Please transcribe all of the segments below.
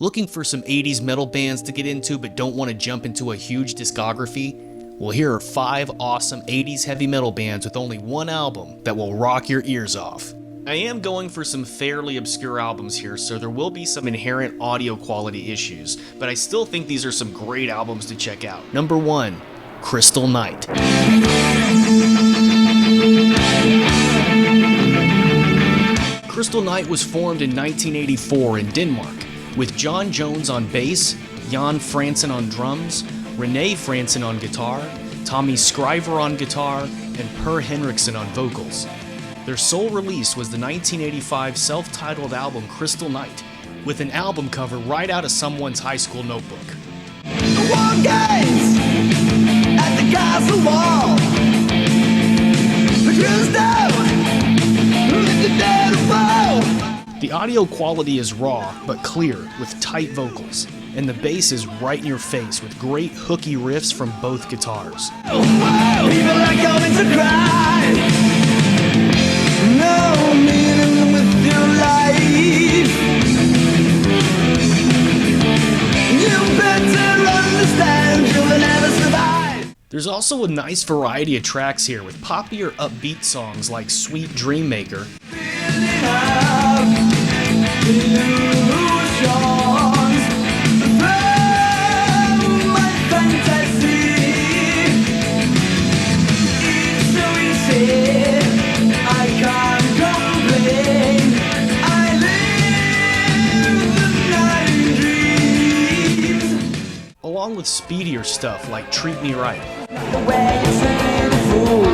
Looking for some 80s metal bands to get into but don't want to jump into a huge discography? Well, here are 5 awesome 80s heavy metal bands with only one album that will rock your ears off. I am going for some fairly obscure albums here, so there will be some inherent audio quality issues, but I still think these are some great albums to check out. Number 1, Crystal Night. Crystal Night was formed in 1984 in Denmark, with John Jones on bass, Jan Frantzen on drums, Rene Frantzen on guitar, Tommy Skriver on guitar, and Per Henriksen on vocals. Their sole release was the 1985 self-titled album Crystal Night, with an album cover right out of someone's high school notebook. At the castle wall, the audio quality is raw but clear with tight vocals, and the bass is right in your face with great hooky riffs from both guitars. People are going to cry. No meaning with your life. You better understand you will never survive. There's also a nice variety of tracks here with poppier upbeat songs like Sweet Dream Maker, along with speedier stuff like Treat Me Right. The way you treat a fool,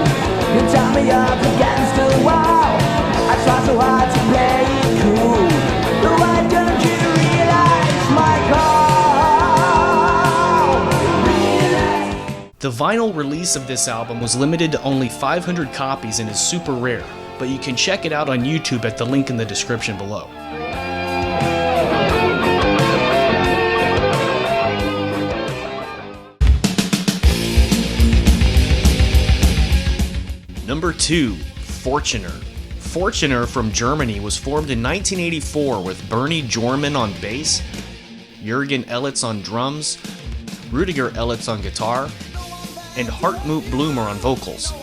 you tie me up against the wall. I try so hard to play it cool, but why don't you realize my call? The vinyl release of this album was limited to only 500 copies and is super rare, but you can check it out on YouTube at the link in the description below. Number 2, Fortuner. Fortuner from Germany was formed in 1984 with Berni Johrmann on bass, Jurgen on drums, Rudiger on guitar, and Hartmut Bleumer on vocals.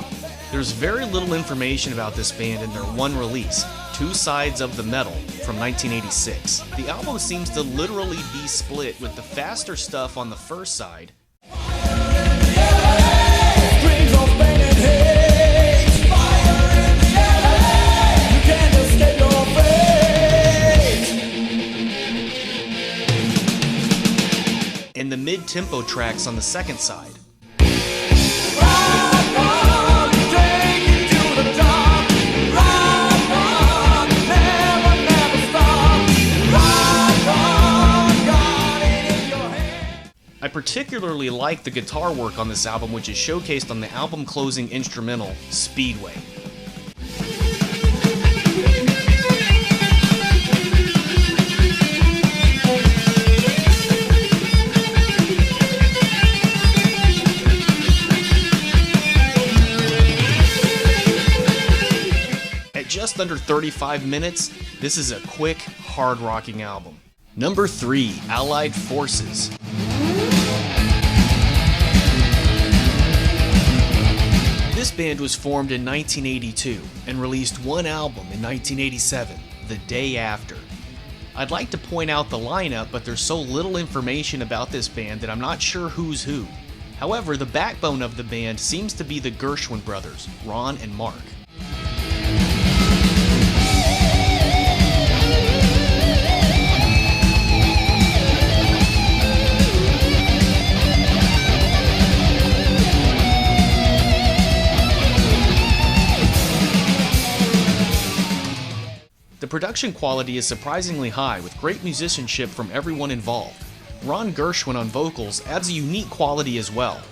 There's very little information about this band in their one release, Two Sides of the Metal, from 1986. The album seems to literally be split, with the faster stuff on the first side, and the mid-tempo tracks on the second side. I particularly like the guitar work on this album, which is showcased on the album closing instrumental, Speedway. Just under 35 minutes, this is a quick, hard-rocking album. Number 3, Allied Forces. This band was formed in 1982 and released one album in 1987, The Day After. I'd like to point out the lineup, but there's so little information about this band that I'm not sure who's who. However, the backbone of the band seems to be the Gershwin brothers, Ron and Marc. The production quality is surprisingly high, with great musicianship from everyone involved. Ron Gershwin on vocals adds a unique quality as well.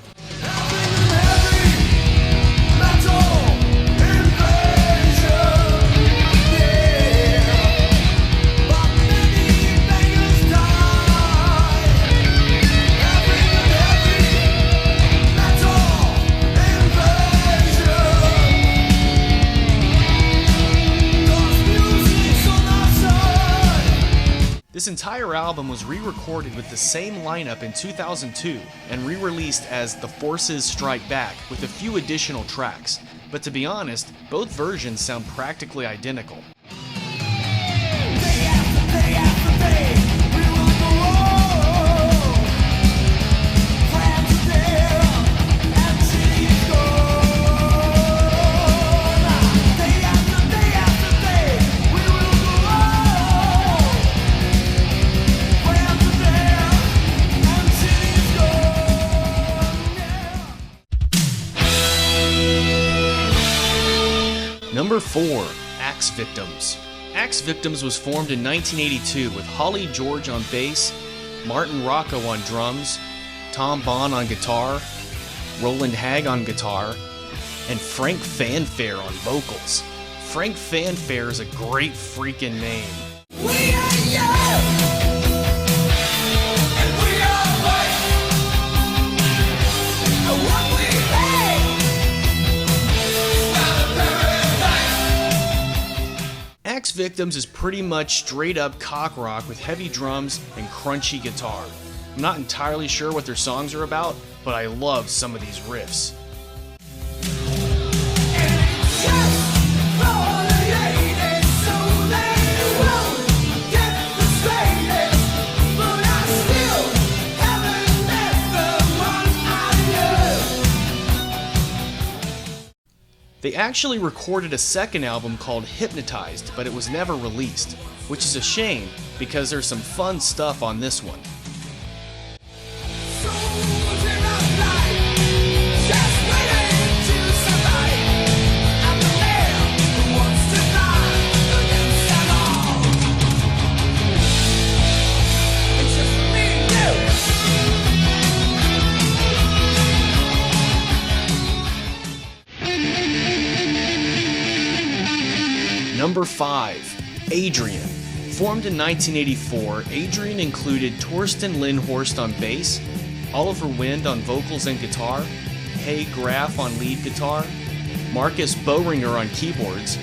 This entire entire album was re-recorded with the same lineup in 2002 and re-released as The Forces Strike Back with a few additional tracks. But to be honest, both versions sound practically identical. Number 4. Axe Victims. Axe Victims was formed in 1982 with Holly George on bass, Martin Rocco on drums, Tom Bohn on guitar, Rowland Hag on guitar, and Frank Fanfare on vocals. Frank Fanfare is a great freaking name. We are young, and we are white, and what we hate, not a paradise. Axe Victims is pretty much straight up cock rock with heavy drums and crunchy guitar. I'm not entirely sure what their songs are about, but I love some of these riffs. They actually recorded a second album called Hypnotized, but it was never released, which is a shame because there's some fun stuff on this one. Number 5. Adrian. Formed in 1984, Adrian included Torsten Lindhorst on bass, Oliver Wende on vocals and guitar, Haye Graf on lead guitar, Marcus Bohringer on keyboards,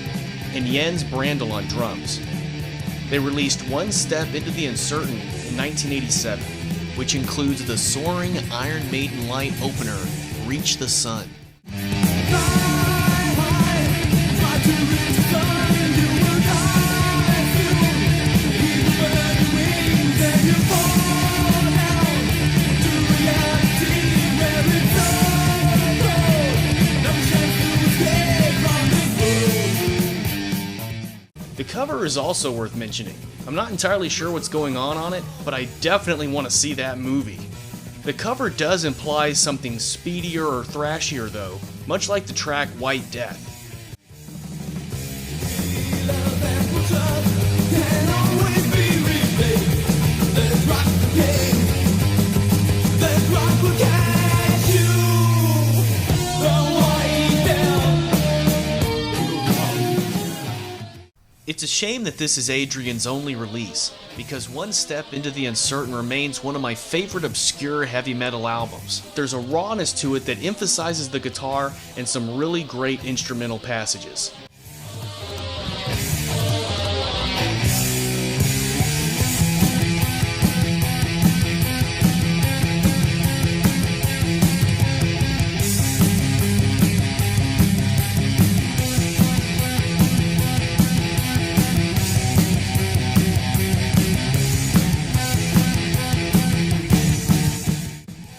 and Jens Brandl on drums. They released One Step Into the Uncertain in 1987, which includes the soaring Iron Maiden light opener, Reach the Sun. The cover is also worth mentioning. I'm not entirely sure what's going on it, but I definitely want to see that movie. The cover does imply something speedier or thrashier though, much like the track White Death. It's a shame that this is Adrian's only release, because One Step Into the Uncertain remains one of my favorite obscure heavy metal albums. There's a rawness to it that emphasizes the guitar and some really great instrumental passages.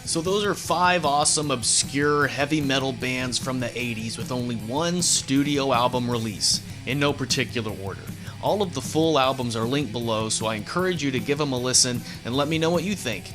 So those are 5 awesome, obscure, heavy metal bands from the 80s with only one studio album release, in no particular order. All of the full albums are linked below, so I encourage you to give them a listen and let me know what you think.